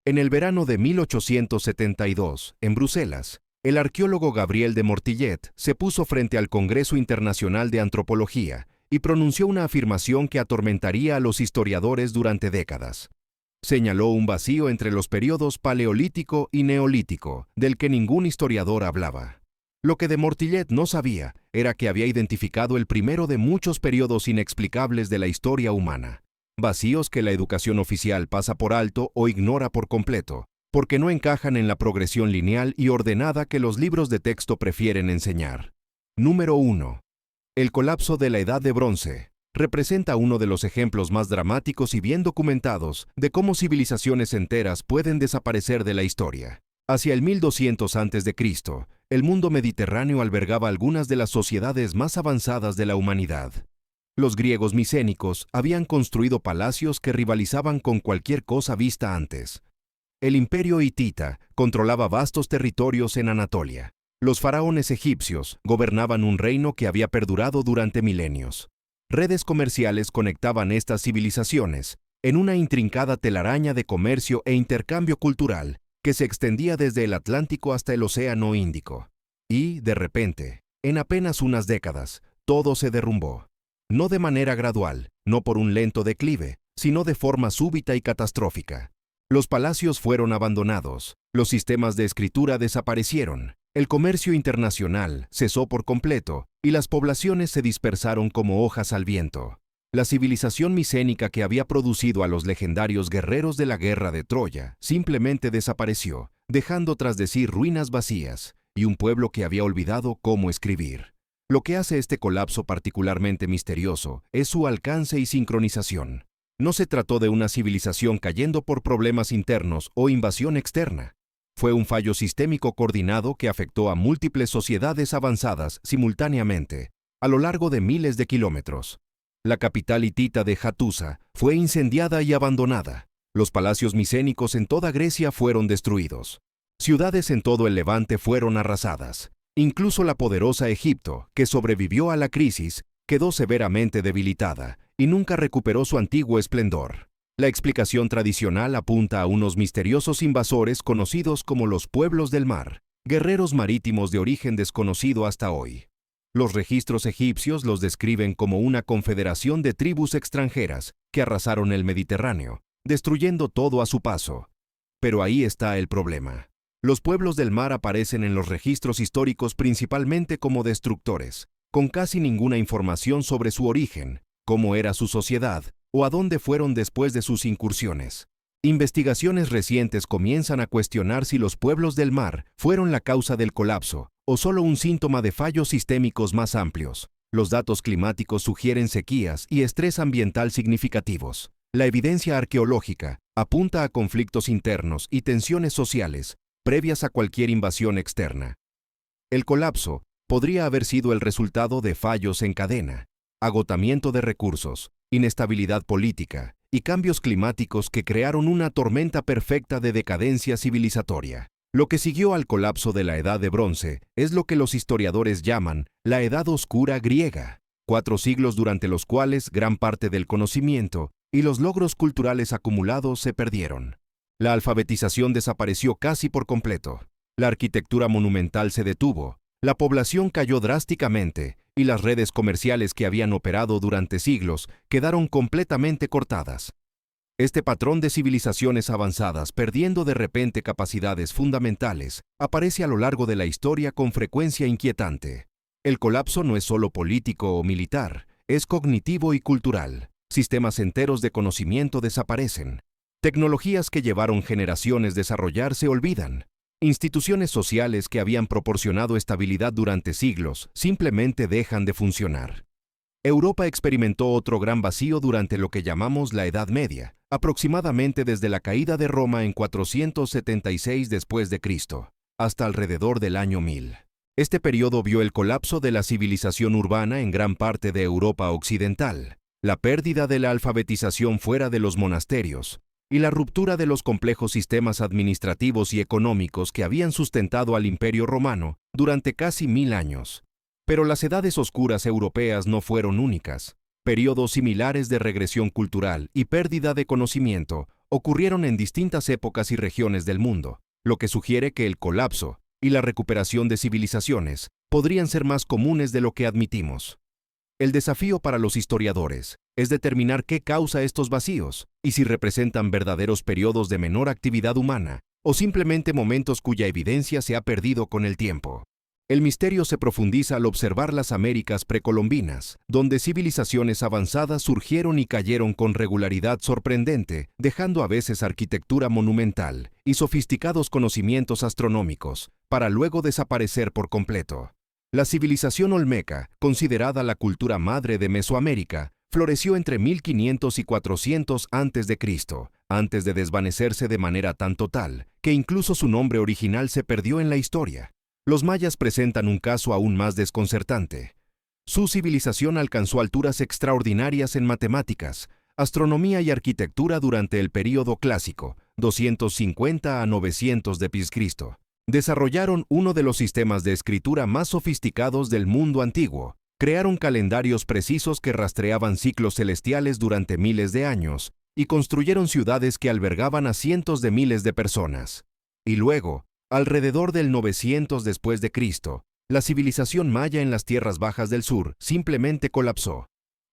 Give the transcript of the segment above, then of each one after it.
En el verano de 1872, en Bruselas, el arqueólogo Gabriel de Mortillet se puso frente al Congreso Internacional de Antropología y pronunció una afirmación que atormentaría a los historiadores durante décadas. Señaló un vacío entre los períodos paleolítico y neolítico, del que ningún historiador hablaba. Lo que de Mortillet no sabía era que había identificado el primero de muchos períodos inexplicables de la historia humana. Vacíos que la educación oficial pasa por alto o ignora por completo, porque no encajan en la progresión lineal y ordenada que los libros de texto prefieren enseñar. Número 1. El colapso de la Edad de Bronce representa uno de los ejemplos más dramáticos y bien documentados de cómo civilizaciones enteras pueden desaparecer de la historia. Hacia el 1200 a.C., el mundo mediterráneo albergaba algunas de las sociedades más avanzadas de la humanidad. Los griegos micénicos habían construido palacios que rivalizaban con cualquier cosa vista antes. El imperio hitita controlaba vastos territorios en Anatolia. Los faraones egipcios gobernaban un reino que había perdurado durante milenios. Redes comerciales conectaban estas civilizaciones en una intrincada telaraña de comercio e intercambio cultural que se extendía desde el Atlántico hasta el Océano Índico. Y, de repente, en apenas unas décadas, todo se derrumbó. No de manera gradual, no por un lento declive, sino de forma súbita y catastrófica. Los palacios fueron abandonados, los sistemas de escritura desaparecieron, el comercio internacional cesó por completo y las poblaciones se dispersaron como hojas al viento. La civilización micénica que había producido a los legendarios guerreros de la guerra de Troya simplemente desapareció, dejando tras de sí ruinas vacías y un pueblo que había olvidado cómo escribir. Lo que hace este colapso particularmente misterioso es su alcance y sincronización. No se trató de una civilización cayendo por problemas internos o invasión externa. Fue un fallo sistémico coordinado que afectó a múltiples sociedades avanzadas simultáneamente, a lo largo de miles de kilómetros. La capital hitita de Hattusa fue incendiada y abandonada. Los palacios micénicos en toda Grecia fueron destruidos. Ciudades en todo el Levante fueron arrasadas. Incluso la poderosa Egipto, que sobrevivió a la crisis, quedó severamente debilitada y nunca recuperó su antiguo esplendor. La explicación tradicional apunta a unos misteriosos invasores conocidos como los pueblos del mar, guerreros marítimos de origen desconocido hasta hoy. Los registros egipcios los describen como una confederación de tribus extranjeras que arrasaron el Mediterráneo, destruyendo todo a su paso. Pero ahí está el problema. Los pueblos del mar aparecen en los registros históricos principalmente como destructores, con casi ninguna información sobre su origen, cómo era su sociedad o a dónde fueron después de sus incursiones. Investigaciones recientes comienzan a cuestionar si los pueblos del mar fueron la causa del colapso o solo un síntoma de fallos sistémicos más amplios. Los datos climáticos sugieren sequías y estrés ambiental significativos. La evidencia arqueológica apunta a conflictos internos y tensiones sociales previas a cualquier invasión externa. El colapso podría haber sido el resultado de fallos en cadena, agotamiento de recursos, inestabilidad política y cambios climáticos que crearon una tormenta perfecta de decadencia civilizatoria. Lo que siguió al colapso de la Edad de Bronce es lo que los historiadores llaman la Edad Oscura griega, 4 siglos durante los cuales gran parte del conocimiento y los logros culturales acumulados se perdieron. La alfabetización desapareció casi por completo, la arquitectura monumental se detuvo, la población cayó drásticamente y las redes comerciales que habían operado durante siglos quedaron completamente cortadas. Este patrón de civilizaciones avanzadas perdiendo de repente capacidades fundamentales aparece a lo largo de la historia con frecuencia inquietante. El colapso no es solo político o militar, es cognitivo y cultural. Sistemas enteros de conocimiento desaparecen. Tecnologías que llevaron generaciones desarrollar se olvidan. Instituciones sociales que habían proporcionado estabilidad durante siglos simplemente dejan de funcionar. Europa experimentó otro gran vacío durante lo que llamamos la Edad Media, aproximadamente desde la caída de Roma en 476 después de Cristo, hasta alrededor del año 1000. Este periodo vio el colapso de la civilización urbana en gran parte de Europa occidental, la pérdida de la alfabetización fuera de los monasterios, y la ruptura de los complejos sistemas administrativos y económicos que habían sustentado al Imperio Romano durante casi 1000 años. Pero las edades oscuras europeas no fueron únicas. Periodos similares de regresión cultural y pérdida de conocimiento ocurrieron en distintas épocas y regiones del mundo, lo que sugiere que el colapso y la recuperación de civilizaciones podrían ser más comunes de lo que admitimos. El desafío para los historiadores es determinar qué causa estos vacíos y si representan verdaderos periodos de menor actividad humana o simplemente momentos cuya evidencia se ha perdido con el tiempo. El misterio se profundiza al observar las Américas precolombinas, donde civilizaciones avanzadas surgieron y cayeron con regularidad sorprendente, dejando a veces arquitectura monumental y sofisticados conocimientos astronómicos, para luego desaparecer por completo. La civilización olmeca, considerada la cultura madre de Mesoamérica, floreció entre 1500 y 400 a.C., antes de desvanecerse de manera tan total que incluso su nombre original se perdió en la historia. Los mayas presentan un caso aún más desconcertante. Su civilización alcanzó alturas extraordinarias en matemáticas, astronomía y arquitectura durante el período clásico, 250 a 900 d.C. Desarrollaron uno de los sistemas de escritura más sofisticados del mundo antiguo. Crearon calendarios precisos que rastreaban ciclos celestiales durante miles de años y construyeron ciudades que albergaban a cientos de miles de personas. Y luego, alrededor del 900 después de Cristo, la civilización maya en las tierras bajas del sur simplemente colapsó.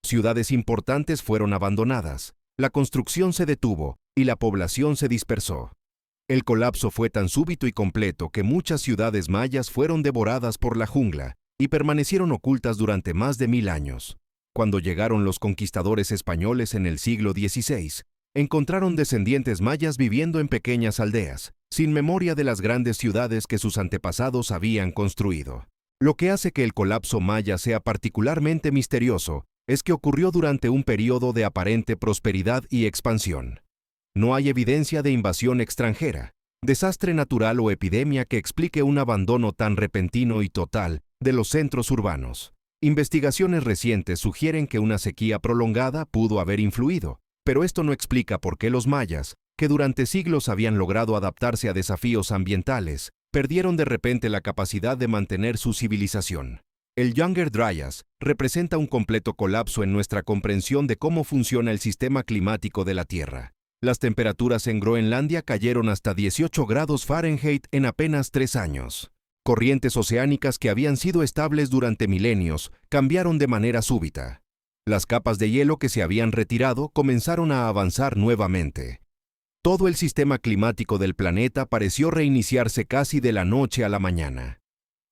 Ciudades importantes fueron abandonadas, la construcción se detuvo y la población se dispersó. El colapso fue tan súbito y completo que muchas ciudades mayas fueron devoradas por la jungla y permanecieron ocultas durante más de 1000 años. Cuando llegaron los conquistadores españoles en el siglo XVI, encontraron descendientes mayas viviendo en pequeñas aldeas, sin memoria de las grandes ciudades que sus antepasados habían construido. Lo que hace que el colapso maya sea particularmente misterioso es que ocurrió durante un periodo de aparente prosperidad y expansión. No hay evidencia de invasión extranjera, desastre natural o epidemia que explique un abandono tan repentino y total de los centros urbanos. Investigaciones recientes sugieren que una sequía prolongada pudo haber influido, pero esto no explica por qué los mayas, que durante siglos habían logrado adaptarse a desafíos ambientales, perdieron de repente la capacidad de mantener su civilización. El Younger Dryas representa un completo colapso en nuestra comprensión de cómo funciona el sistema climático de la Tierra. Las temperaturas en Groenlandia cayeron hasta 18 grados Fahrenheit en apenas 3 años. Corrientes oceánicas que habían sido estables durante milenios cambiaron de manera súbita. Las capas de hielo que se habían retirado comenzaron a avanzar nuevamente. Todo el sistema climático del planeta pareció reiniciarse casi de la noche a la mañana.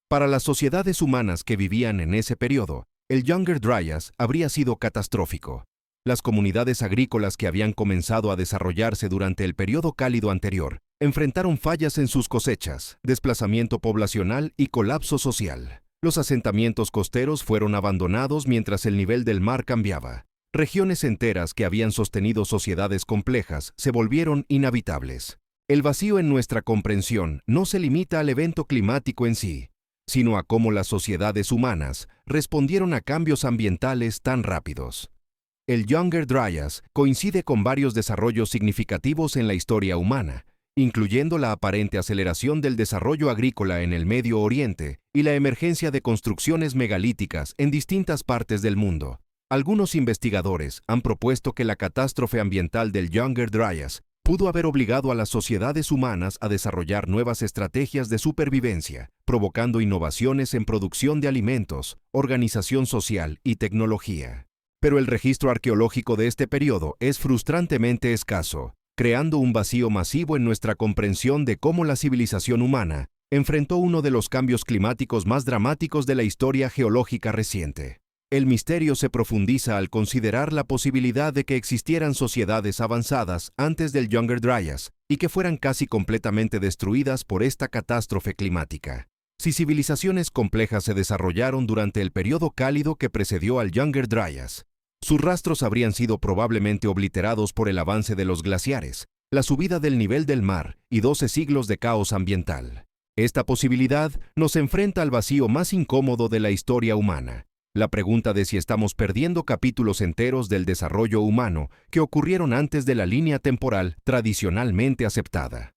Para las sociedades humanas que vivían en ese periodo, el Younger Dryas habría sido catastrófico. Las comunidades agrícolas que habían comenzado a desarrollarse durante el periodo cálido anterior enfrentaron fallas en sus cosechas, desplazamiento poblacional y colapso social. Los asentamientos costeros fueron abandonados mientras el nivel del mar cambiaba. Regiones enteras que habían sostenido sociedades complejas se volvieron inhabitables. El vacío en nuestra comprensión no se limita al evento climático en sí, sino a cómo las sociedades humanas respondieron a cambios ambientales tan rápidos. El Younger Dryas coincide con varios desarrollos significativos en la historia humana, incluyendo la aparente aceleración del desarrollo agrícola en el Medio Oriente y la emergencia de construcciones megalíticas en distintas partes del mundo. Algunos investigadores han propuesto que la catástrofe ambiental del Younger Dryas pudo haber obligado a las sociedades humanas a desarrollar nuevas estrategias de supervivencia, provocando innovaciones en producción de alimentos, organización social y tecnología. Pero el registro arqueológico de este periodo es frustrantemente escaso, creando un vacío masivo en nuestra comprensión de cómo la civilización humana enfrentó uno de los cambios climáticos más dramáticos de la historia geológica reciente. El misterio se profundiza al considerar la posibilidad de que existieran sociedades avanzadas antes del Younger Dryas y que fueran casi completamente destruidas por esta catástrofe climática. Si civilizaciones complejas se desarrollaron durante el periodo cálido que precedió al Younger Dryas, sus rastros habrían sido probablemente obliterados por el avance de los glaciares, la subida del nivel del mar y 12 siglos de caos ambiental. Esta posibilidad nos enfrenta al vacío más incómodo de la historia humana, la pregunta de si estamos perdiendo capítulos enteros del desarrollo humano que ocurrieron antes de la línea temporal tradicionalmente aceptada.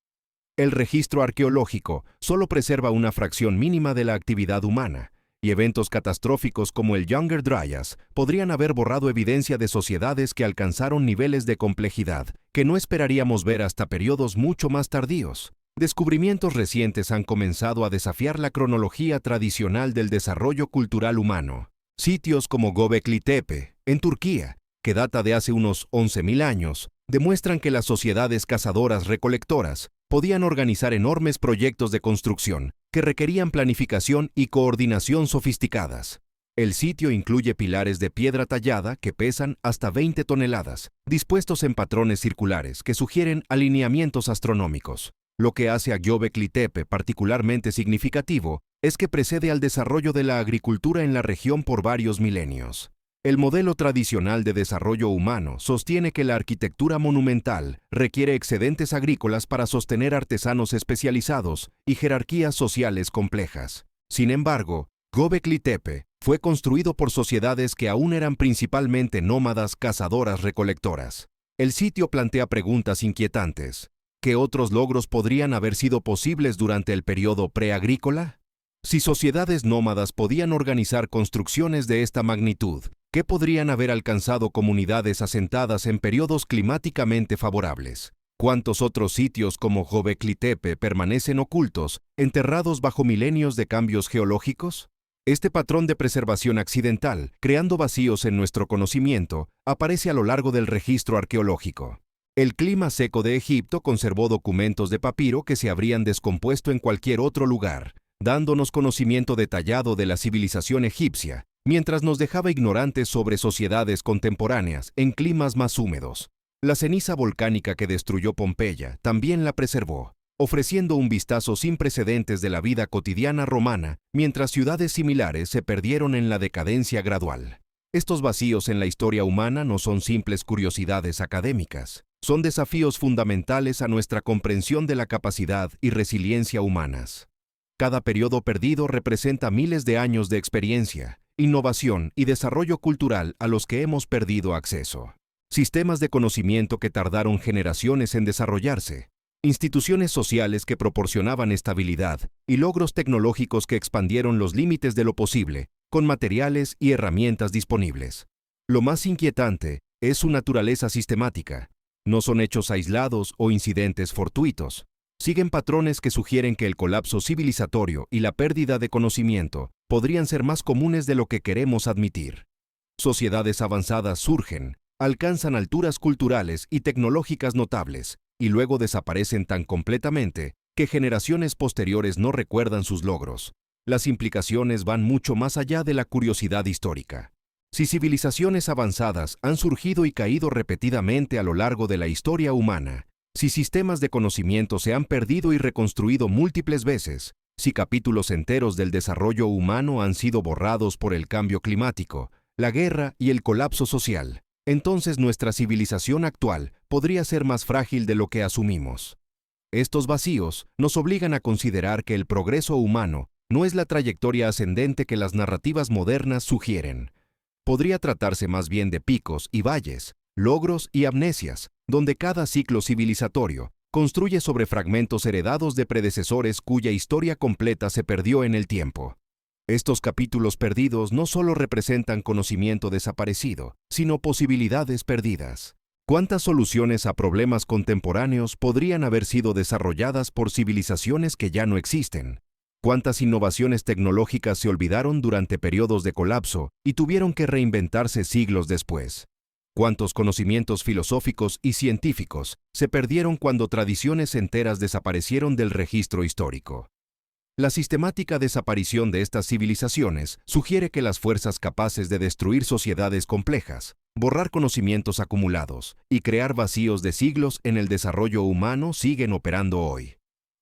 El registro arqueológico solo preserva una fracción mínima de la actividad humana, y eventos catastróficos como el Younger Dryas podrían haber borrado evidencia de sociedades que alcanzaron niveles de complejidad que no esperaríamos ver hasta periodos mucho más tardíos. Descubrimientos recientes han comenzado a desafiar la cronología tradicional del desarrollo cultural humano. Sitios como Göbekli Tepe, en Turquía, que data de hace unos 11.000 años, demuestran que las sociedades cazadoras-recolectoras podían organizar enormes proyectos de construcción que requerían planificación y coordinación sofisticadas. El sitio incluye pilares de piedra tallada que pesan hasta 20 toneladas, dispuestos en patrones circulares que sugieren alineamientos astronómicos. Lo que hace a Göbekli Tepe particularmente significativo es que precede al desarrollo de la agricultura en la región por varios milenios. El modelo tradicional de desarrollo humano sostiene que la arquitectura monumental requiere excedentes agrícolas para sostener artesanos especializados y jerarquías sociales complejas. Sin embargo, Göbekli Tepe fue construido por sociedades que aún eran principalmente nómadas cazadoras-recolectoras. El sitio plantea preguntas inquietantes. ¿Qué otros logros podrían haber sido posibles durante el periodo preagrícola? Si sociedades nómadas podían organizar construcciones de esta magnitud, ¿qué podrían haber alcanzado comunidades asentadas en periodos climáticamente favorables? ¿Cuántos otros sitios como Göbekli Tepe permanecen ocultos, enterrados bajo milenios de cambios geológicos? Este patrón de preservación accidental, creando vacíos en nuestro conocimiento, aparece a lo largo del registro arqueológico. El clima seco de Egipto conservó documentos de papiro que se habrían descompuesto en cualquier otro lugar, dándonos conocimiento detallado de la civilización egipcia, mientras nos dejaba ignorantes sobre sociedades contemporáneas en climas más húmedos. La ceniza volcánica que destruyó Pompeya también la preservó, ofreciendo un vistazo sin precedentes de la vida cotidiana romana, mientras ciudades similares se perdieron en la decadencia gradual. Estos vacíos en la historia humana no son simples curiosidades académicas. Son desafíos fundamentales a nuestra comprensión de la capacidad y resiliencia humanas. Cada periodo perdido representa miles de años de experiencia, innovación y desarrollo cultural a los que hemos perdido acceso. Sistemas de conocimiento que tardaron generaciones en desarrollarse, instituciones sociales que proporcionaban estabilidad y logros tecnológicos que expandieron los límites de lo posible, con materiales y herramientas disponibles. Lo más inquietante es su naturaleza sistemática. No son hechos aislados o incidentes fortuitos. Siguen patrones que sugieren que el colapso civilizatorio y la pérdida de conocimiento podrían ser más comunes de lo que queremos admitir. Sociedades avanzadas surgen, alcanzan alturas culturales y tecnológicas notables, y luego desaparecen tan completamente que generaciones posteriores no recuerdan sus logros. Las implicaciones van mucho más allá de la curiosidad histórica. Si civilizaciones avanzadas han surgido y caído repetidamente a lo largo de la historia humana, si sistemas de conocimiento se han perdido y reconstruido múltiples veces, si capítulos enteros del desarrollo humano han sido borrados por el cambio climático, la guerra y el colapso social, entonces nuestra civilización actual podría ser más frágil de lo que asumimos. Estos vacíos nos obligan a considerar que el progreso humano no es la trayectoria ascendente que las narrativas modernas sugieren. Podría tratarse más bien de picos y valles, logros y amnesias, donde cada ciclo civilizatorio construye sobre fragmentos heredados de predecesores cuya historia completa se perdió en el tiempo. Estos capítulos perdidos no solo representan conocimiento desaparecido, sino posibilidades perdidas. ¿Cuántas soluciones a problemas contemporáneos podrían haber sido desarrolladas por civilizaciones que ya no existen? ¿Cuántas innovaciones tecnológicas se olvidaron durante periodos de colapso y tuvieron que reinventarse siglos después? ¿Cuántos conocimientos filosóficos y científicos se perdieron cuando tradiciones enteras desaparecieron del registro histórico? La sistemática desaparición de estas civilizaciones sugiere que las fuerzas capaces de destruir sociedades complejas, borrar conocimientos acumulados y crear vacíos de siglos en el desarrollo humano siguen operando hoy.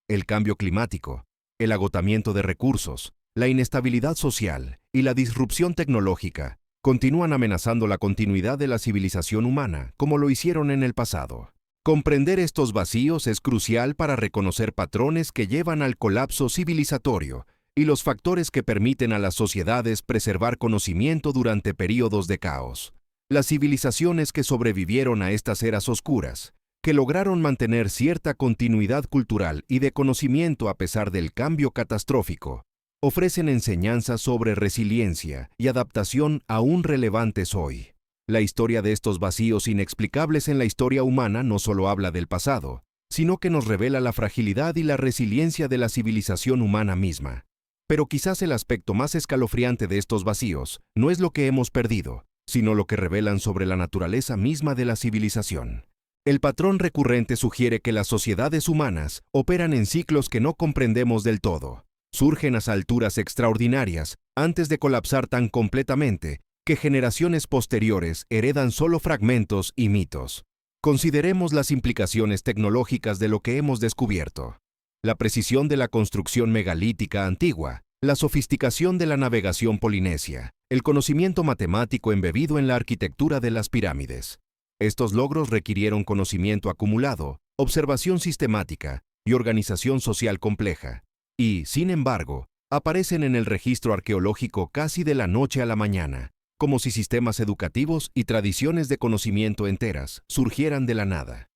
El cambio climático, el agotamiento de recursos, la inestabilidad social y la disrupción tecnológica continúan amenazando la continuidad de la civilización humana como lo hicieron en el pasado. Comprender estos vacíos es crucial para reconocer patrones que llevan al colapso civilizatorio y los factores que permiten a las sociedades preservar conocimiento durante períodos de caos. Las civilizaciones que sobrevivieron a estas eras oscuras, que lograron mantener cierta continuidad cultural y de conocimiento a pesar del cambio catastrófico, ofrecen enseñanzas sobre resiliencia y adaptación aún relevantes hoy. La historia de estos vacíos inexplicables en la historia humana no solo habla del pasado, sino que nos revela la fragilidad y la resiliencia de la civilización humana misma. Pero quizás el aspecto más escalofriante de estos vacíos no es lo que hemos perdido, sino lo que revelan sobre la naturaleza misma de la civilización. El patrón recurrente sugiere que las sociedades humanas operan en ciclos que no comprendemos del todo. Surgen a alturas extraordinarias antes de colapsar tan completamente que generaciones posteriores heredan solo fragmentos y mitos. Consideremos las implicaciones tecnológicas de lo que hemos descubierto. La precisión de la construcción megalítica antigua, la sofisticación de la navegación polinesia, el conocimiento matemático embebido en la arquitectura de las pirámides. Estos logros requirieron conocimiento acumulado, observación sistemática y organización social compleja. Y, sin embargo, aparecen en el registro arqueológico casi de la noche a la mañana, como si sistemas educativos y tradiciones de conocimiento enteras surgieran de la nada.